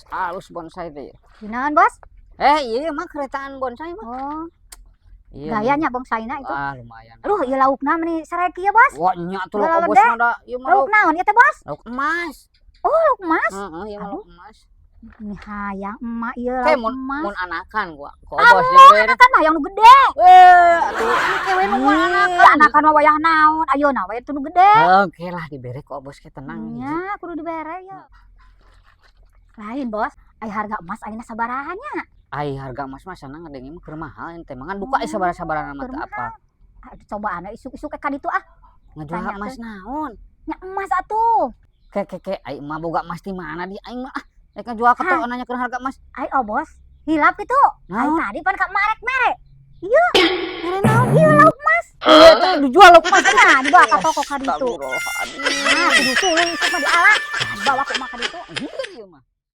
Halus bonsai teh. Ginahan bos? Iya mah keretaan bonsai mah. Oh, Iya. gayanya bonsainya itu. Lumayan. Aduh, ieu laukna meni sarek ieu bos. Wah, nya tuh Gula lauk bos lede. mah da. Ieu mah Lauk naon ieu teh bos? lauk emas. Oh, lauk emas. Heeh, ieu mah Aduh. lauk emas. Ini hayang emak ieu Teh lauk mun emas. anakan gua. Kok Ah, bos mun dibere. anakan mah yang nu gede. Atuh kewe nu mun Anakan mah wayah naon? Ayeuna we teu nu gede. Oke lah dibere kok bos ke tenang. Nya, kudu dibere ya. Lain bos, ai harga emas ayeuna sabaraha nya? Ai harga emas mah sana ngadenge mah keur mahal ente mah kan buka sabar-sabaran mah Keur teu apa. Aduh, coba ana isuk-isuk ka ditu ah. Ngajual Tanya emas teh. naon? Nya emas atuh. Ke ai mah boga emas di mana di aing mah rek ngajual ka teu nanyakeun harga emas. Ai oh bos, hilap kitu. Ai Naon? tadi pan ka merek-merek. Ieu, mere naon ieu lauk emas. Ieu teh dijual lauk emas. Nah, dibawa ka toko ka ditu. Astagfirullahaladzim. Nah, kudu tuluy isuk mah diala. Dibawa ku emak ka ditu. Iya ieu mah.